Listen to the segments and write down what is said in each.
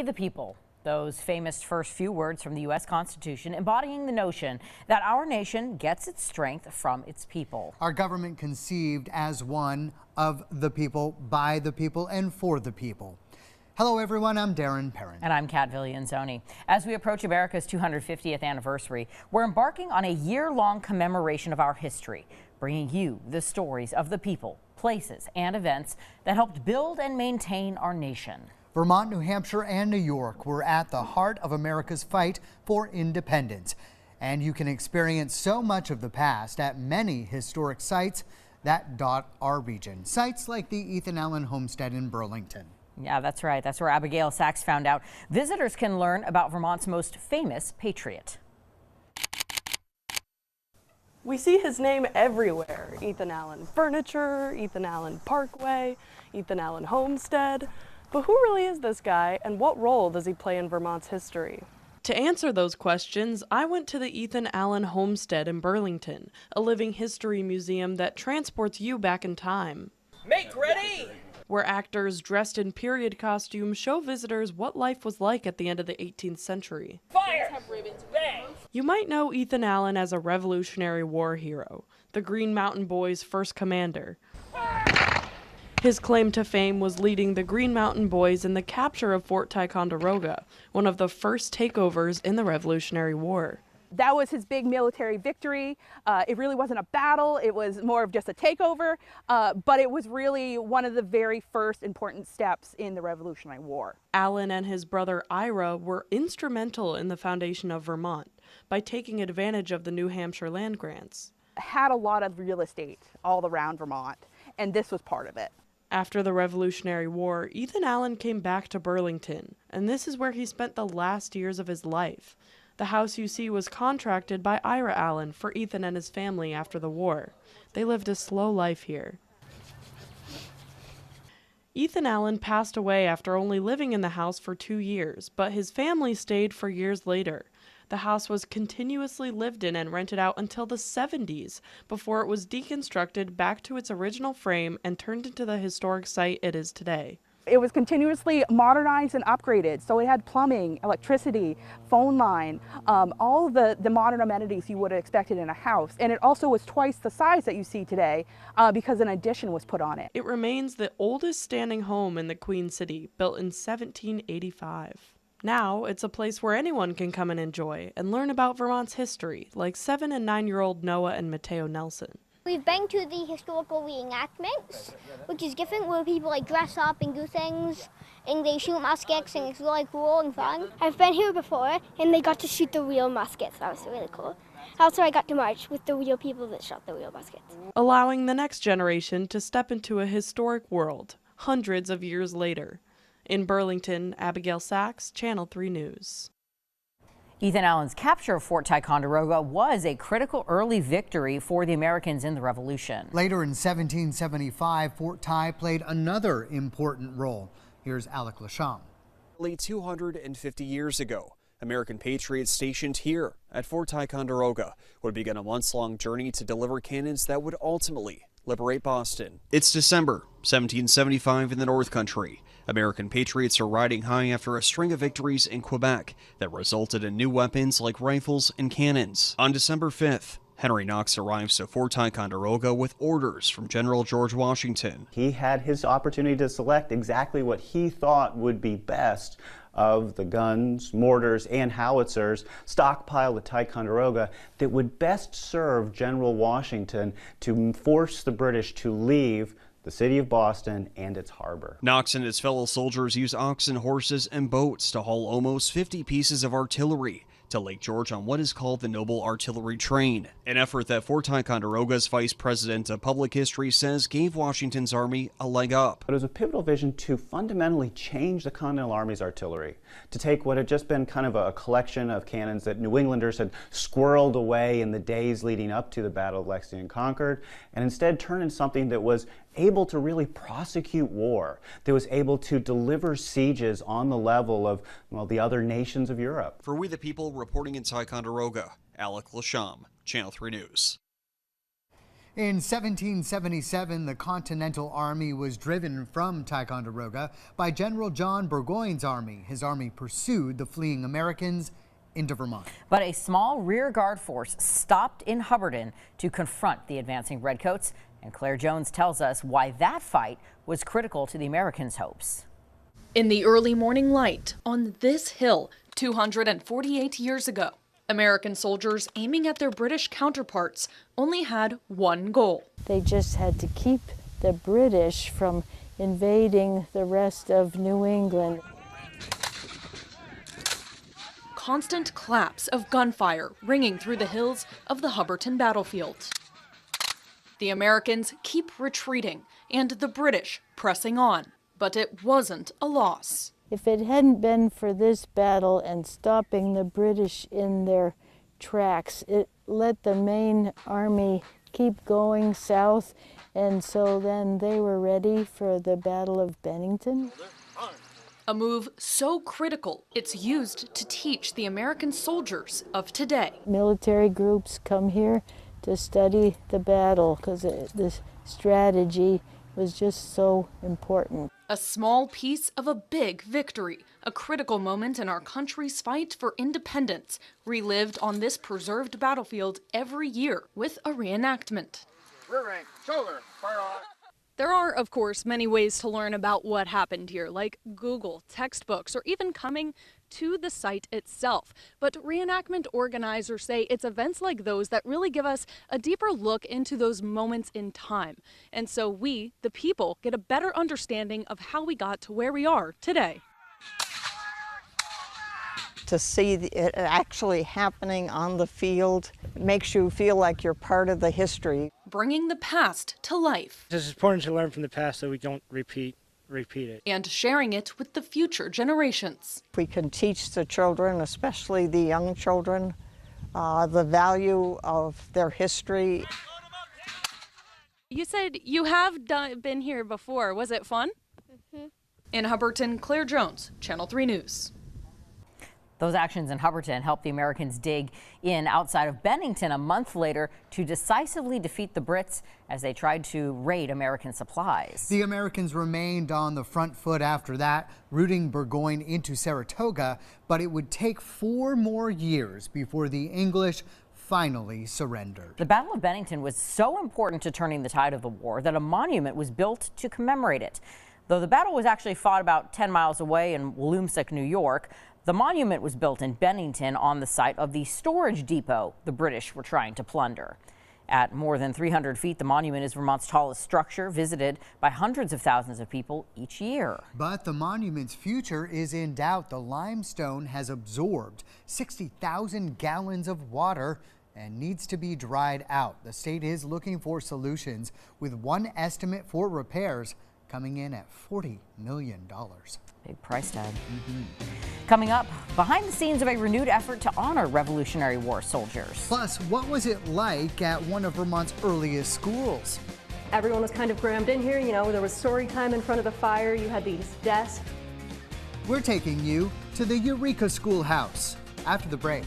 We the People. Those famous first few words from the U.S. Constitution embodying the notion that our nation gets its strength from its people. Our government conceived as one of the people, by the people, and for the people. Hello everyone, I'm Darren Perrin. And I'm Kat Villianzoni. As we approach America's 250th anniversary, we're embarking on a year-long commemoration of our history, bringing you the stories of the people, places, and events that helped build and maintain our nation. Vermont, New Hampshire, and New York were at the heart of America's fight for independence. And you can experience so much of the past at many historic sites that dot our region. Sites like the Ethan Allen Homestead in Burlington. Yeah, that's right. That's where Abigail Sachs found out visitors can learn about Vermont's most famous patriot. We see his name everywhere. Ethan Allen Furniture, Ethan Allen Parkway, Ethan Allen Homestead. But who really is this guy, and what role does he play in Vermont's history? To answer those questions, I went to the Ethan Allen Homestead in Burlington, a living history museum that transports you back in time. Make ready! Where actors dressed in period costumes show visitors what life was like at the end of the 18th century. Fire! Bang! You might know Ethan Allen as a Revolutionary War hero, the Green Mountain Boys' first commander. His claim to fame was leading the Green Mountain Boys in the capture of Fort Ticonderoga, one of the first takeovers in the Revolutionary War. That was his big military victory. It really wasn't a battle, it was more of just a takeover, but it was really one of the very first important steps in the Revolutionary War. Allen and his brother Ira were instrumental in the foundation of Vermont by taking advantage of the New Hampshire land grants. Had a lot of real estate all around Vermont, and this was part of it. After the Revolutionary War, Ethan Allen came back to Burlington, and this is where he spent the last years of his life. The house you see was contracted by Ira Allen for Ethan and his family after the war. They lived a slow life here. Ethan Allen passed away after only living in the house for 2 years, but his family stayed for years later. The house was continuously lived in and rented out until the 70s, before it was deconstructed back to its original frame and turned into the historic site it is today. It was continuously modernized and upgraded, so it had plumbing, electricity, phone line, all of the modern amenities you would have expected in a house. And it also was twice the size that you see today because an addition was put on it. It remains the oldest standing home in the Queen City, built in 1785. Now, it's a place where anyone can come and enjoy and learn about Vermont's history, like 7- and 9-year-old Noah and Mateo Nelson. We've been to the historical reenactments, which is different, where people like dress up and do things, and they shoot muskets, and it's really cool and fun. I've been here before, and they got to shoot the real muskets. That was really cool. Also, I got to march with the real people that shot the real muskets. Allowing the next generation to step into a historic world, hundreds of years later. In Burlington, Abigail Sachs, Channel 3 News. Ethan Allen's capture of Fort Ticonderoga was a critical early victory for the Americans in the Revolution. Later in 1775, Fort Ti played another important role. Here's Alec Lasham. Nearly 250 years ago, American patriots stationed here at Fort Ticonderoga would begin a months-long journey to deliver cannons that would ultimately liberate Boston. It's December 1775 in the North Country. American patriots are riding high after a string of victories in Quebec that resulted in new weapons like rifles and cannons. On December 5th, Henry Knox arrives at Fort Ticonderoga with orders from General George Washington. He had his opportunity to select exactly what he thought would be best of the guns, mortars, and howitzers stockpiled at Ticonderoga that would best serve General Washington to force the British to leave the city of Boston and its harbor. Knox and his fellow soldiers used oxen, horses, and boats to haul almost 50 pieces of artillery to Lake George on what is called the Noble Artillery Train, an effort that Fort Ticonderoga's Vice President of Public History says gave Washington's army a leg up. It was a pivotal vision to fundamentally change the Continental Army's artillery, to take what had just been kind of a collection of cannons that New Englanders had squirreled away in the days leading up to the Battle of Lexington and Concord, and instead turn into something that was able to really prosecute war, that was able to deliver sieges on the level of, well, the other nations of Europe. For We the People, reporting in Ticonderoga, Alec Lasham, Channel 3 News. In 1777, the Continental Army was driven from Ticonderoga by General John Burgoyne's army. His army pursued the fleeing Americans into Vermont. But a small rear guard force stopped in Hubbardton to confront the advancing redcoats. And Claire Jones tells us why that fight was critical to the Americans' hopes. In the early morning light on this hill 248 years ago, American soldiers aiming at their British counterparts only had one goal. They just had to keep the British from invading the rest of New England. Constant claps of gunfire ringing through the hills of the Hubbardton battlefield. The Americans keep retreating and the British pressing on, but it wasn't a loss. If it hadn't been for this battle and stopping the British in their tracks, it let the main army keep going south, and so then they were ready for the Battle of Bennington. A move so critical, it's used to teach the American soldiers of today. Military groups come here to study the battle because the strategy was just so important. A small piece of a big victory, a critical moment in our country's fight for independence, relived on this preserved battlefield every year with a reenactment. Rear rank, shoulder, fire on. There are, of course, many ways to learn about what happened here, like Google, textbooks, or even coming to the site itself. But reenactment organizers say it's events like those that really give us a deeper look into those moments in time. And so we, the people, get a better understanding of how we got to where we are today. To see it actually happening on the field makes you feel like you're part of the history. Bringing the past to life. It's important to learn from the past so we don't repeat it. And sharing it with the future generations. We can teach the children, especially the young children, the value of their history. You said you have been here before. Was it fun? Mm-hmm. In Hubbardton, Claire Jones, Channel 3 News. Those actions in Hubbardton helped the Americans dig in outside of Bennington a month later to decisively defeat the Brits as they tried to raid American supplies. The Americans remained on the front foot after that, routing Burgoyne into Saratoga, but it would take 4 more years before the English finally surrendered. The Battle of Bennington was so important to turning the tide of the war that a monument was built to commemorate it. Though the battle was actually fought about 10 miles away in Walloomsac, New York, the monument was built in Bennington on the site of the storage depot the British were trying to plunder. At more than 300 feet, the monument is Vermont's tallest structure, visited by hundreds of thousands of people each year. But the monument's future is in doubt. The limestone has absorbed 60,000 gallons of water and needs to be dried out. The state is looking for solutions, with one estimate for repairs coming in at $40 million. Big price tag. Coming up, behind the scenes of a renewed effort to honor Revolutionary War soldiers. Plus, what was it like at one of Vermont's earliest schools? Everyone was kind of crammed in here. You know, there was story time in front of the fire. You had these desks. We're taking you to the Eureka Schoolhouse after the break.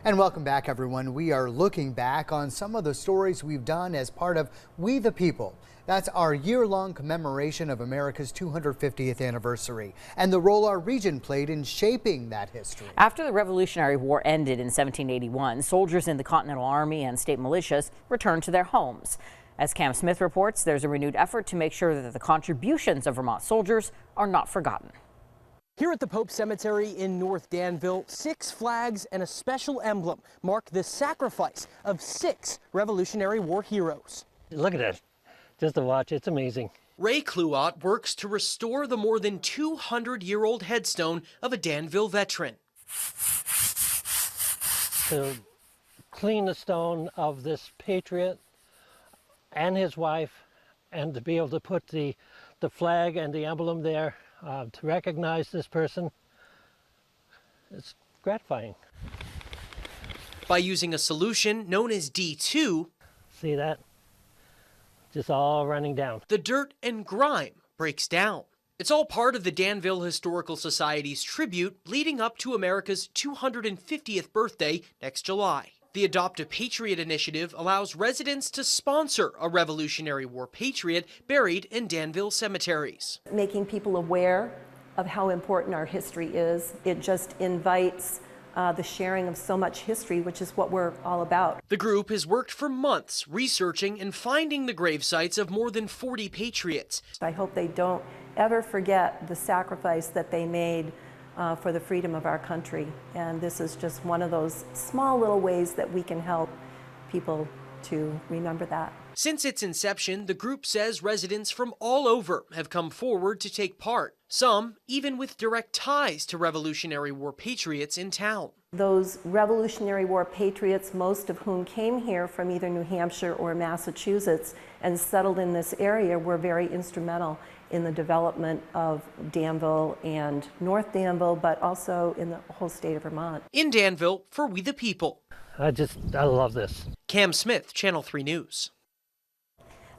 And welcome back, everyone. We are looking back on some of the stories we've done as part of We the People. That's our year-long commemoration of America's 250th anniversary and the role our region played in shaping that history. After the Revolutionary War ended in 1781, soldiers in the Continental Army and state militias returned to their homes. As Cam Smith reports, there's a renewed effort to make sure that the contributions of Vermont soldiers are not forgotten. Here at the Pope Cemetery in North Danville, 6 flags and a special emblem mark the sacrifice of 6 Revolutionary War heroes. Look at this. Just to watch, it's amazing. Ray Cluot works to restore the more than 200-year-old headstone of a Danville veteran. To clean the stone of this patriot and his wife, and to be able to put the flag and the emblem there to recognize this person, it's gratifying. By using a solution known as D2, see that? Just all running down. The dirt and grime breaks down. It's all part of the Danville Historical Society's tribute leading up to America's 250th birthday next July. The Adopt a Patriot initiative allows residents to sponsor a Revolutionary War patriot buried in Danville cemeteries. Making people aware of how important our history is, it just invites the sharing of so much history, which is what we're all about. The group has worked for months researching and finding the grave sites of more than 40 patriots. I hope they don't ever forget the sacrifice that they made for the freedom of our country. And this is just one of those small little ways that we can help people to remember that. Since its inception, the group says residents from all over have come forward to take part, some even with direct ties to Revolutionary War patriots in town. Those Revolutionary War patriots, most of whom came here from either New Hampshire or Massachusetts and settled in this area, were very instrumental in the development of Danville and North Danville, but also in the whole state of Vermont. In Danville, for We the People. I love this. Cam Smith, Channel 3 News.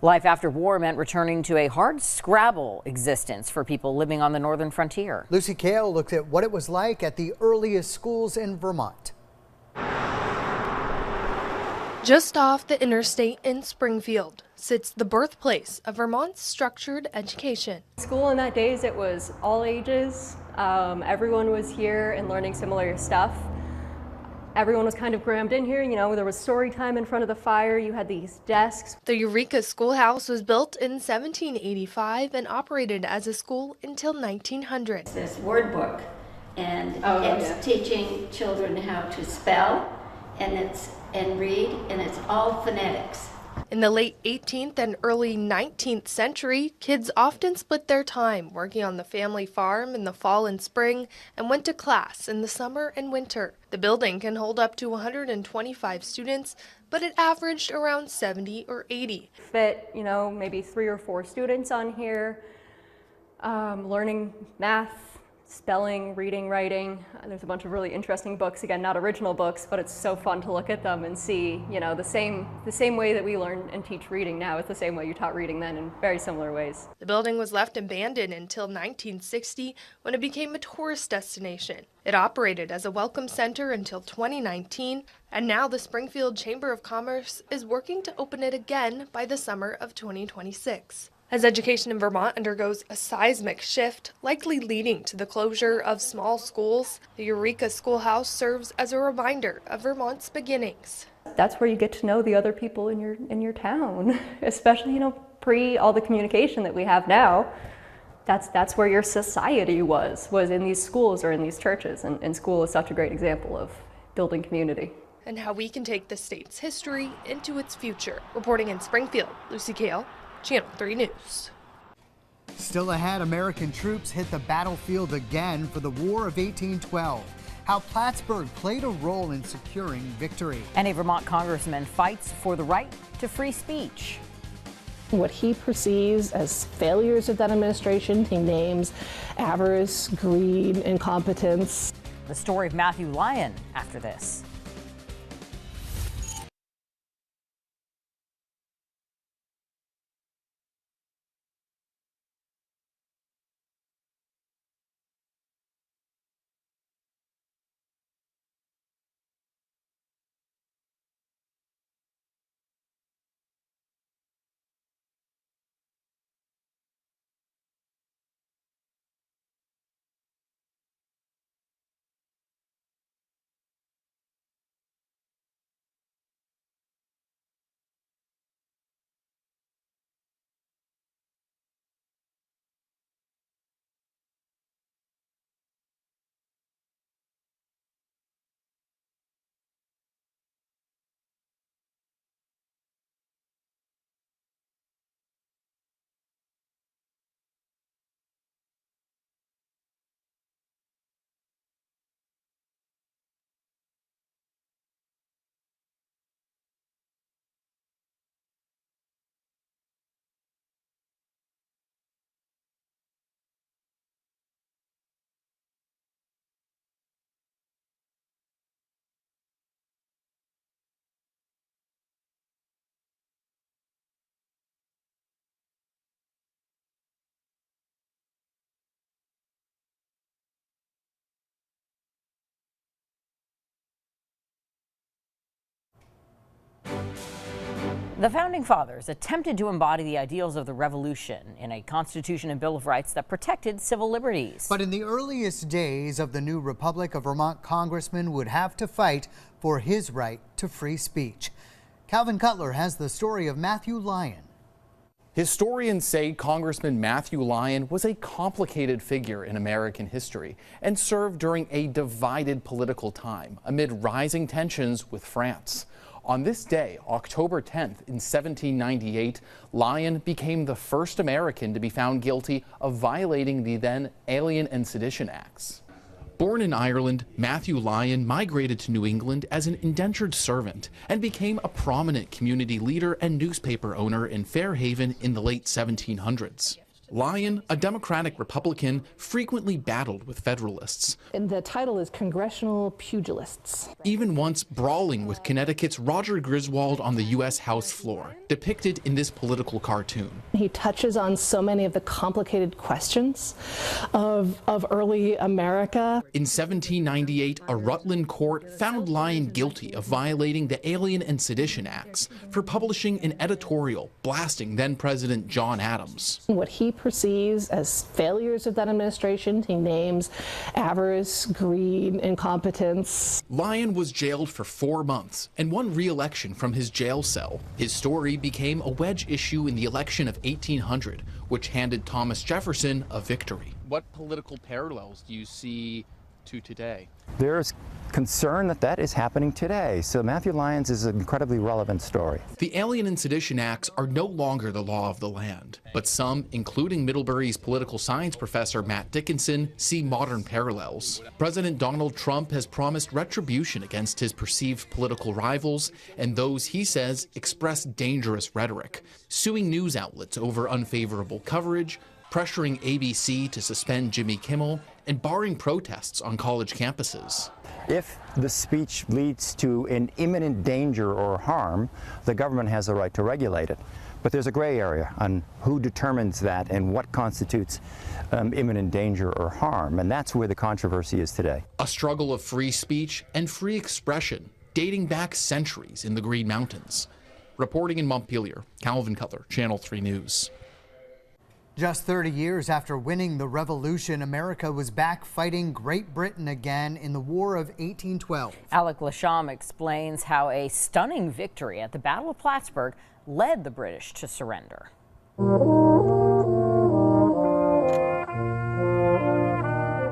Life after war meant returning to a hard-scrabble existence for people living on the northern frontier. Lucy Kale looked at what it was like at the earliest schools in Vermont. Just off the interstate in Springfield sits the birthplace of Vermont's structured education. School in that days, it was all ages. Everyone was here and learning similar stuff. Everyone was kind of crammed in here, you know, there was story time in front of the fire, you had these desks. The Eureka Schoolhouse was built in 1785 and operated as a school until 1900. This word book, and it's teaching children how to spell and read, and it's all phonetics. In the late 18th and early 19th century, kids often split their time working on the family farm in the fall and spring and went to class in the summer and winter. The building can hold up to 125 students, but it averaged around 70 or 80. Fit, you know, maybe 3 or 4 students on here, learning math, spelling, reading, writing. There's a bunch of really interesting books, again, not original books, but it's so fun to look at them and see, you know, the same way that we learn and teach reading now is the same way you taught reading then in very similar ways. The building was left abandoned until 1960 when it became a tourist destination. It operated as a welcome center until 2019, and now the Springfield Chamber of Commerce is working to open it again by the summer of 2026. As education in Vermont undergoes a seismic shift, likely leading to the closure of small schools, the Eureka Schoolhouse serves as a reminder of Vermont's beginnings. That's where you get to know the other people in your town, especially, you know, pre all the communication that we have now. That's where your society was in these schools or in these churches, and school is such a great example of building community. And how we can take the state's history into its future. Reporting in Springfield, Lucy Kale, Channel 3 News. Still ahead, American troops hit the battlefield again for the War of 1812. How Plattsburgh played a role in securing victory. And a Vermont congressman fights for the right to free speech. What he perceives as failures of that administration, he names avarice, greed, incompetence. The story of Matthew Lyon after this. The Founding Fathers attempted to embody the ideals of the Revolution in a Constitution and Bill of Rights that protected civil liberties. But in the earliest days of the new Republic, a Vermont congressman would have to fight for his right to free speech. Calvin Cutler has the story of Matthew Lyon. Historians say Congressman Matthew Lyon was a complicated figure in American history and served during a divided political time amid rising tensions with France. On this day, October 10th, in 1798, Lyon became the first American to be found guilty of violating the then Alien and Sedition Acts. Born in Ireland, Matthew Lyon migrated to New England as an indentured servant and became a prominent community leader and newspaper owner in Fairhaven in the late 1700s. Lyon, a Democratic Republican, frequently battled with Federalists. And the title is Congressional Pugilists. Even once brawling with Connecticut's Roger Griswold on the U.S. House floor, depicted in this political cartoon. He touches on so many of the complicated questions of early America. In 1798, a Rutland court found Lyon guilty of violating the Alien and Sedition Acts for publishing an editorial blasting then-President John Adams. What he perceives as failures of that administration, he names avarice, greed, incompetence. Lyon was jailed for 4 months and won re-election from his jail cell. His story became a wedge issue in the election of 1800, which handed Thomas Jefferson a victory. What political parallels do you see to today? There's concern that that is happening today. So Matthew Lyon's is an incredibly relevant story. The Alien and Sedition Acts are no longer the law of the land, but some, including Middlebury's political science professor Matt Dickinson, see modern parallels. President Donald Trump has promised retribution against his perceived political rivals and those he says express dangerous rhetoric, suing news outlets over unfavorable coverage, pressuring ABC to suspend Jimmy Kimmel, and barring protests on college campuses. If the speech leads to an imminent danger or harm, the government has a right to regulate it. But there's a gray area on who determines that and what constitutes imminent danger or harm, and that's where the controversy is today. A struggle of free speech and free expression dating back centuries in the Green Mountains. Reporting in Montpelier, Calvin Cutler, Channel 3 News. Just 30 years after winning the Revolution, America was back fighting Great Britain again in the War of 1812. Alec Lasham explains how a stunning victory at the Battle of Plattsburgh led the British to surrender.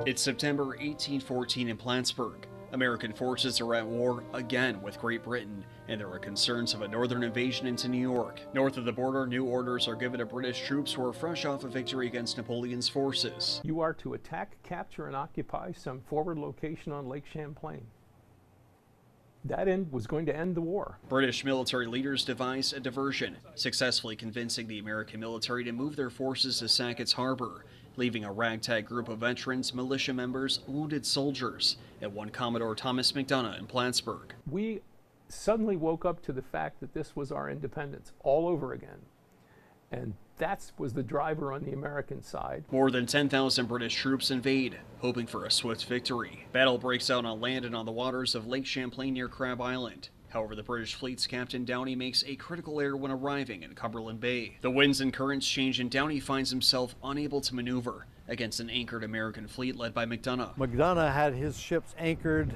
It's September 1814 in Plattsburgh. American forces are at war again with Great Britain, and there are concerns of a northern invasion into New York. North of the border, new orders are given to British troops who are fresh off a victory against Napoleon's forces. You are to attack, capture, and occupy some forward location on Lake Champlain. That was going to end the war. British military leaders devised a diversion, successfully convincing the American military to move their forces to Sackett's Harbor, leaving a ragtag group of veterans, militia members, wounded soldiers, and one Commodore Thomas McDonough in Plattsburgh. We suddenly woke up to the fact that this was our independence all over again. And that was the driver on the American side. More than 10,000 British troops invade, hoping for a swift victory. Battle breaks out on land and on the waters of Lake Champlain near Crab Island. However, the British fleet's Captain Downey makes a critical error when arriving in Cumberland Bay. The winds and currents change and Downey finds himself unable to maneuver against an anchored American fleet led by McDonough. McDonough had his ships anchored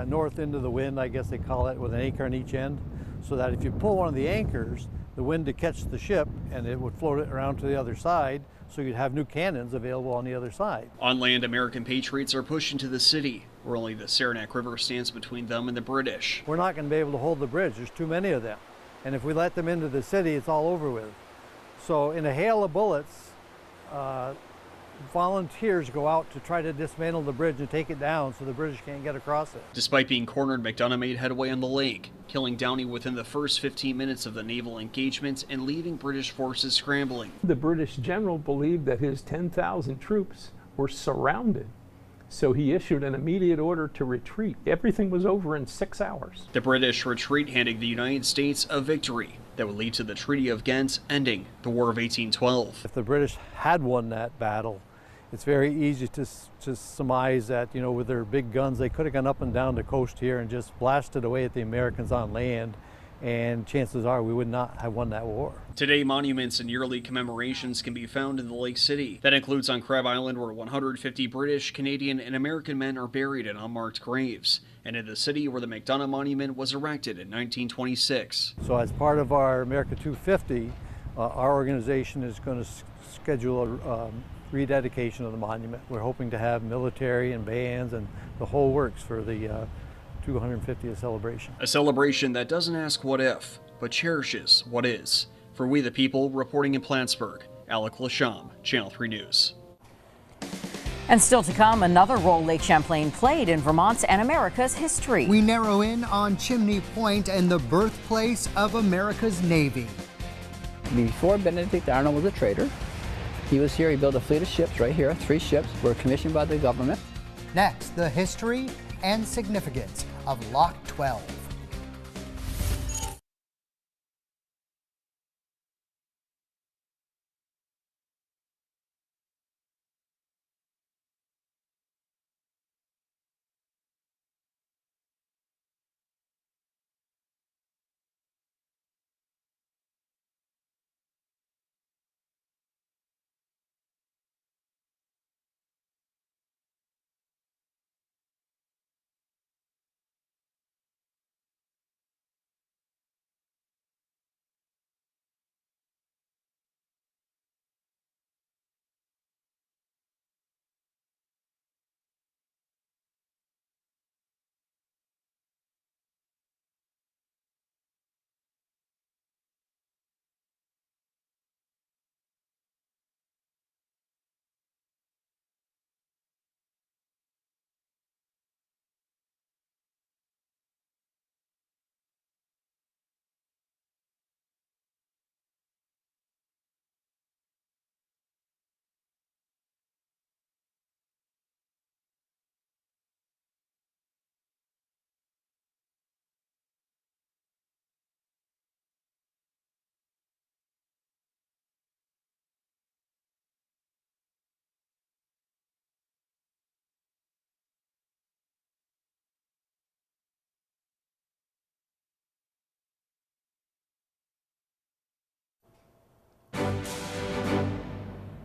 north into the wind, I guess they call it, with an anchor on each end, so that if you pull one of the anchors, the wind would catch the ship and it would float it around to the other side, so you'd have new cannons available on the other side. On land, American patriots are pushed into the city, where only the Saranac River stands between them and the British. We're not going to be able to hold the bridge. There's too many of them. And if we let them into the city, it's all over with. So in a hail of bullets, volunteers go out to try to dismantle the bridge and take it down so the British can't get across it. Despite being cornered, McDonough made headway on the lake, killing Downey within the first 15 minutes of the naval engagement and leaving British forces scrambling. The British general believed that his 10,000 troops were surrounded, so he issued an immediate order to retreat. Everything was over in 6 hours. The British retreat, handing the United States a victory that would lead to the Treaty of Ghent, ending the War of 1812. If the British had won that battle, it's very easy to surmise that, you know, with their big guns, they could have gone up and down the coast here and just blasted away at the Americans on land and chances are we would not have won that war. Today, monuments and yearly commemorations can be found in the Lake City. That includes on Crab Island, where 150 British, Canadian, and American men are buried in unmarked graves, and in the city where the McDonough Monument was erected in 1926. So as part of our America 250, our organization is going to schedule a rededication of the monument. We're hoping to have military and bands and the whole works for the 250th celebration. A celebration that doesn't ask what if, but cherishes what is. For We the People, reporting in Plattsburgh, Alec Lasham, Channel 3 News. And still to come, another role Lake Champlain played in Vermont's and America's history. We narrow in on Chimney Point and the birthplace of America's Navy. Before Benedict Arnold was a trader, he was here. He built a fleet of ships right here. 3 ships were commissioned by the government. Next, the history and significance of Lock 12.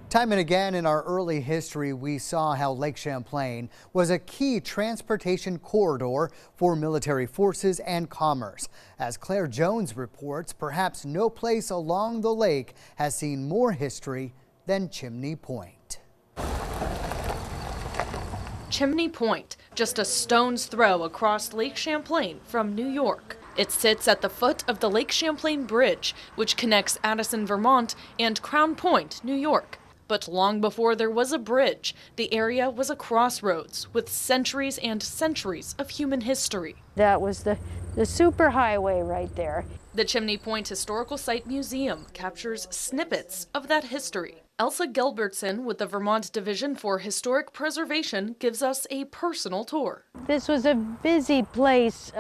Time and again in our early history, we saw how Lake Champlain was a key transportation corridor for military forces and commerce. As Claire Jones reports, perhaps no place along the lake has seen more history than Chimney Point. Chimney Point, just a stone's throw across Lake Champlain from New York. It sits at the foot of the Lake Champlain Bridge, which connects Addison, Vermont, and Crown Point, New York. But long before there was a bridge, the area was a crossroads with centuries and centuries of human history. That was the superhighway right there. The Chimney Point Historical Site Museum captures snippets of that history. Elsa Gilbertson with the Vermont Division for Historic Preservation gives us a personal tour. This was a busy place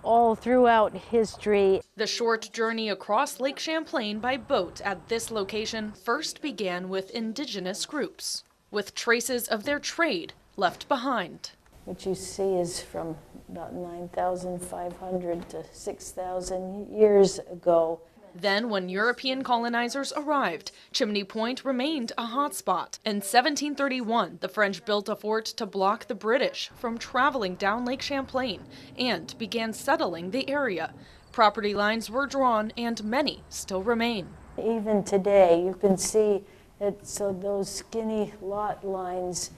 all throughout history. The short journey across Lake Champlain by boat at this location first began with indigenous groups, with traces of their trade left behind. What you see is from about 9,500 to 6,000 years ago. Then, when European colonizers arrived, Chimney Point remained a hotspot. In 1731, the French built a fort to block the British from traveling down Lake Champlain and began settling the area. Property lines were drawn and many still remain. Even today, you can see that, so those skinny lot lines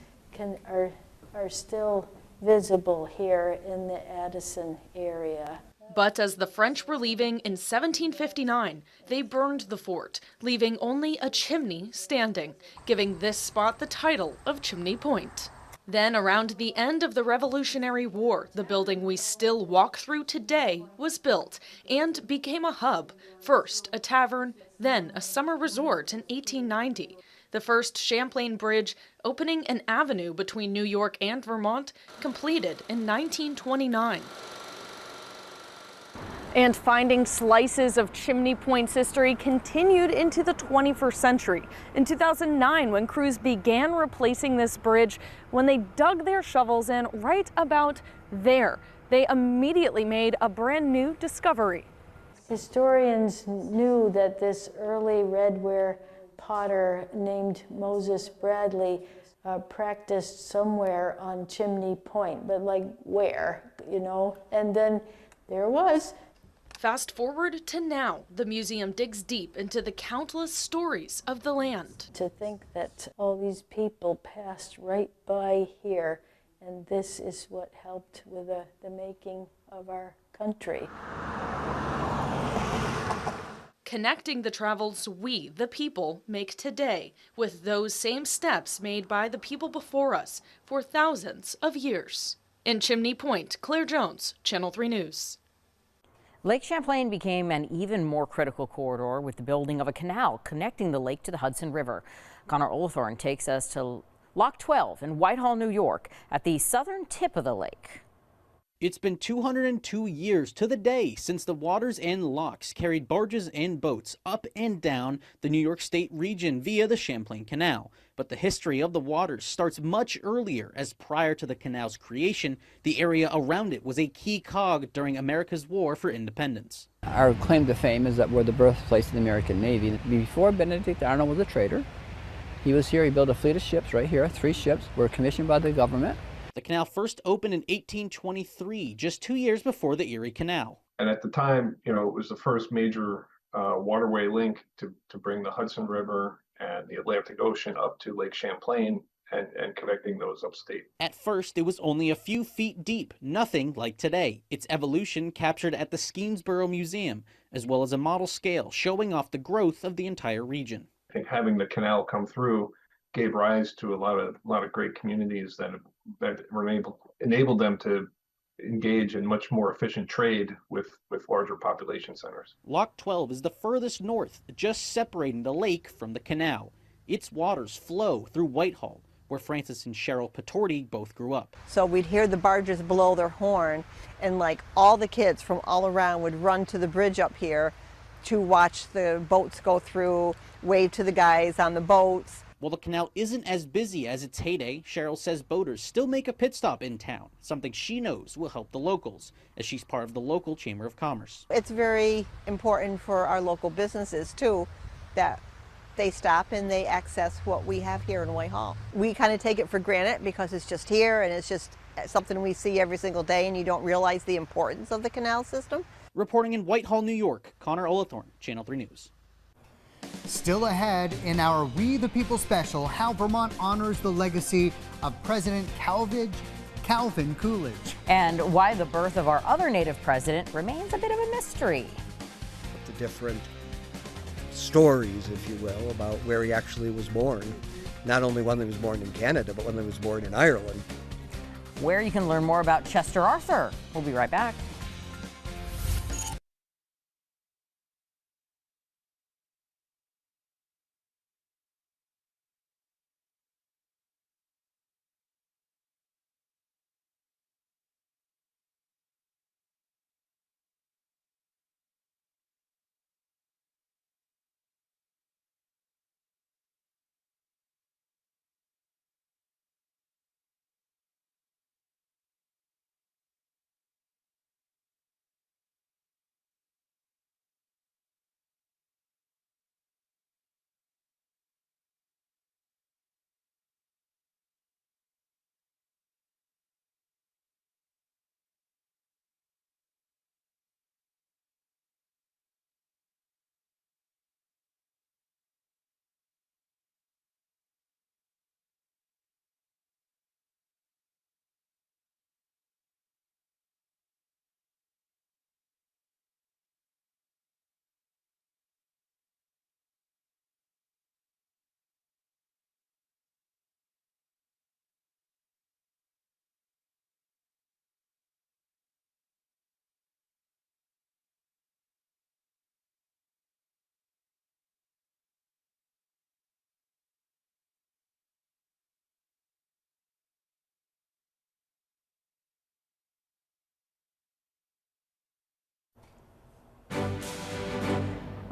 are still visible here in the Addison area. But as the French were leaving in 1759, they burned the fort, leaving only a chimney standing, giving this spot the title of Chimney Point. Then, around the end of the Revolutionary War, the building we still walk through today was built and became a hub. First a tavern, then a summer resort in 1890. The first Champlain Bridge, opening an avenue between New York and Vermont, completed in 1929. And finding slices of Chimney Point's history continued into the 21st century. In 2009, when crews began replacing this bridge, when they dug their shovels in right about There, they immediately made a brand new discovery. Historians knew that this early redware potter named Moses Bradley practiced somewhere on Chimney Point, but like where, you know? And then there it was. Fast forward to now, the museum digs deep into the countless stories of the land. To think that all these people passed right by here, and this is what helped with the making of our country. Connecting the travels we, the people, make today with those same steps made by the people before us for thousands of years. In Chimney Point, Claire Jones, Channel 3 News. Lake Champlain became an even more critical corridor with the building of a canal connecting the lake to the Hudson River. Connor Olathorn takes us to Lock 12 in Whitehall, New York, at the southern tip of the lake. It's been 202 years to the day since the waters and locks carried barges and boats up and down the New York State region via the Champlain Canal. But the history of the waters starts much earlier, as prior to the canal's creation, the area around it was a key cog during America's war for independence. Our claim to fame is that we're the birthplace of the American Navy. Before Benedict Arnold was a trader, he was here, he built a fleet of ships right here, 3 ships, were commissioned by the government. The canal first opened in 1823, just 2 years before the Erie Canal. And at the time, it was the first major waterway link to bring the Hudson River and the Atlantic Ocean up to Lake Champlain and connecting those upstate. At first, it was only a few feet deep, nothing like today. Its evolution captured at the Skenesboro Museum, as well as a model scale showing off the growth of the entire region. I think having the canal come through gave rise to a lot of great communities that enabled them to engage in much more efficient trade with larger population centers. Lock 12 is the furthest north, just separating the lake from the canal. Its waters flow through Whitehall, where Francis and Cheryl Patorti both grew up. So we'd hear the barges blow their horn, and like all the kids from all around would run to the bridge up here to watch the boats go through, wave to the guys on the boats. While the canal isn't as busy as its heyday, Cheryl says boaters still make a pit stop in town, something she knows will help the locals, as she's part of the local Chamber of Commerce. It's very important for our local businesses, too, that they stop and they access what we have here in Whitehall. We kind of take it for granted because it's just here and it's just something we see every single day, and you don't realize the importance of the canal system. Reporting in Whitehall, New York, Connor Olathorn, Channel 3 News. Still ahead in our We the People special, how Vermont honors the legacy of President Calvin Coolidge. And why the birth of our other native president remains a bit of a mystery. The different stories, if you will, about where he actually was born. Not only when he was born in Canada, but when he was born in Ireland. Where you can learn more about Chester Arthur. We'll be right back.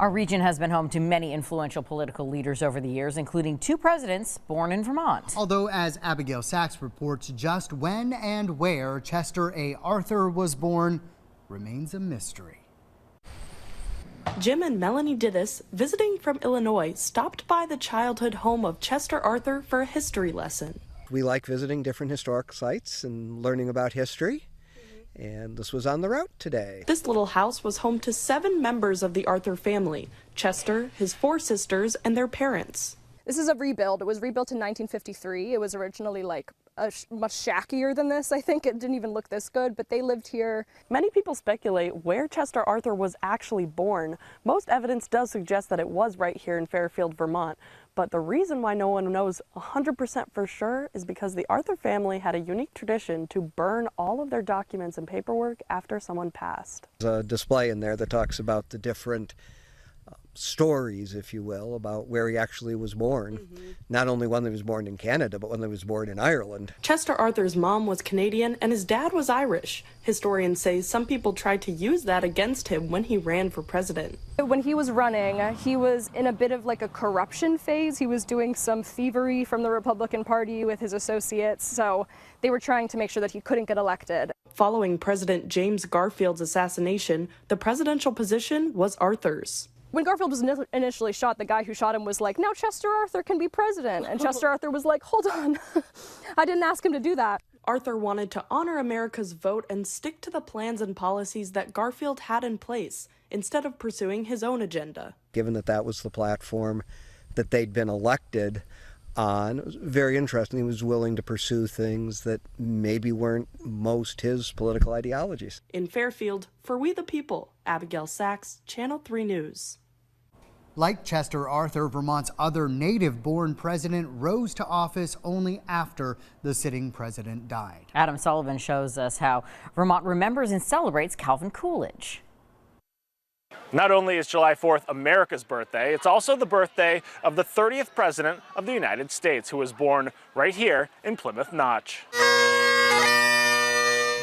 Our region has been home to many influential political leaders over the years, including 2 presidents born in Vermont. Although, as Abigail Sachs reports, just when and where Chester A. Arthur was born remains a mystery. Jim and Melanie Dittis, visiting from Illinois, stopped by the childhood home of Chester Arthur for a history lesson. We like visiting different historic sites and learning about history, and this was on the route today. This little house was home to 7 members of the Arthur family: Chester, his 4 sisters, and their parents. This is a rebuild. It was rebuilt in 1953. It was originally like much shackier than this. I think it didn't even look this good, but they lived here. Many people speculate where Chester Arthur was actually born. Most evidence does suggest that it was right here in Fairfield, Vermont. But the reason why no one knows 100% for sure is because the Arthur family had a unique tradition to burn all of their documents and paperwork after someone passed. There's a display in there that talks about the different stories, if you will, about where he actually was born. Not only when he was born in Canada, but when he was born in Ireland. Chester Arthur's mom was Canadian and his dad was Irish. Historians say some people tried to use that against him when he ran for president. When he was running, he was in a bit of like a corruption phase. He was doing some thievery from the Republican Party with his associates, so they were trying to make sure that he couldn't get elected. Following President James Garfield's assassination, the presidential position was Arthur's. When Garfield was initially shot, the guy who shot him was like, "Now Chester Arthur can be president." And Chester Arthur was like, "Hold on, I didn't ask him to do that." Arthur wanted to honor America's vote and stick to the plans and policies that Garfield had in place, instead of pursuing his own agenda. Given that that was the platform that they'd been elected on, it was very interesting. He was willing to pursue things that maybe weren't most his political ideologies. In Fairfield, for We the People, Abigail Sachs, Channel 3 News. Like Chester Arthur, Vermont's other native-born president rose to office only after the sitting president died. Adam Sullivan shows us how Vermont remembers and celebrates Calvin Coolidge. Not only is July 4th America's birthday, it's also the birthday of the 30th President of the United States, who was born right here in Plymouth Notch.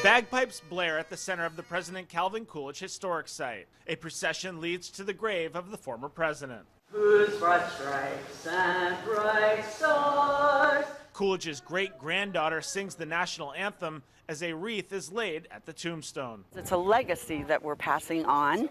Bagpipes blare at the center of the President Calvin Coolidge Historic Site. A procession leads to the grave of the former president. Whose broad stripes and bright stars. Coolidge's great-granddaughter sings the national anthem as a wreath is laid at the tombstone. It's a legacy that we're passing on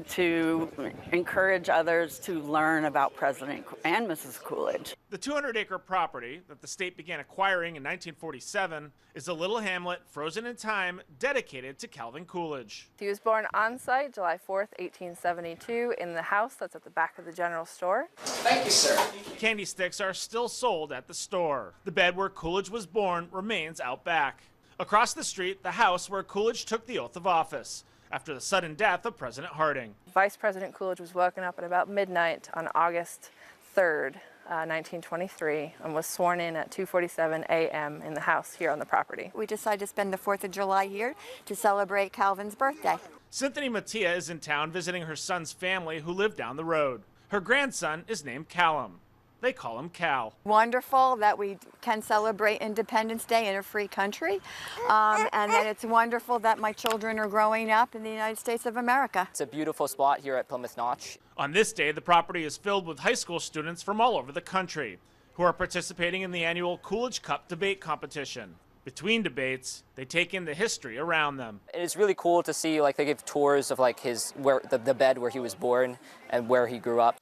to encourage others to learn about President and Mrs. Coolidge. The 200-acre property that the state began acquiring in 1947 is a little hamlet frozen in time dedicated to Calvin Coolidge. He was born on site July 4th, 1872 in the house that's at the back of the general store. Thank you, sir. Candy sticks are still sold at the store. The bed where Coolidge was born remains out back. Across the street, the house where Coolidge took the oath of office after the sudden death of President Harding. Vice President Coolidge was woken up at about midnight on August 3rd, 1923, and was sworn in at 2:47 a.m. in the house here on the property. We decided to spend the 4th of July here to celebrate Calvin's birthday. Cynthia Mattia is in town visiting her son's family who live down the road. Her grandson is named Callum. They call him Cal. Wonderful that we can celebrate Independence Day in a free country, and that it's wonderful that my children are growing up in the United States of America. It's a beautiful spot here at Plymouth Notch. On this day, the property is filled with high school students from all over the country who are participating in the annual Coolidge Cup debate competition. Between debates, they take in the history around them. It's really cool to see, like, they give tours of like the bed where he was born and where he grew up.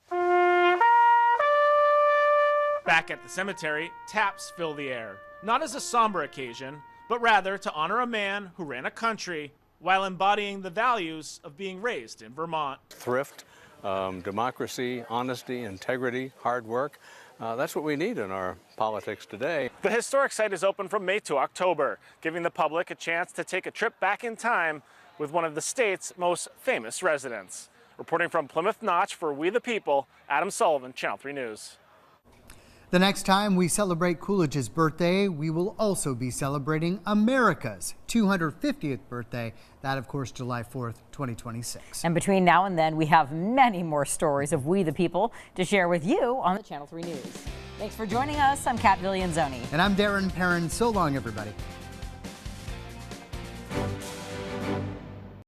Back at the cemetery, taps fill the air, not as a somber occasion, but rather to honor a man who ran a country while embodying the values of being raised in Vermont. Thrift, democracy, honesty, integrity, hard work. That's what we need in our politics today. The historic site is open from May to October, giving the public a chance to take a trip back in time with one of the state's most famous residents. Reporting from Plymouth Notch for We the People, Adam Sullivan, Channel 3 News. The next time we celebrate Coolidge's birthday, we will also be celebrating America's 250th birthday. That, of course, July 4th, 2026. And between now and then, we have many more stories of We the People to share with you on the Channel 3 News. Thanks for joining us. I'm Kat Villianzoni. And I'm Darren Perrin. So long, everybody.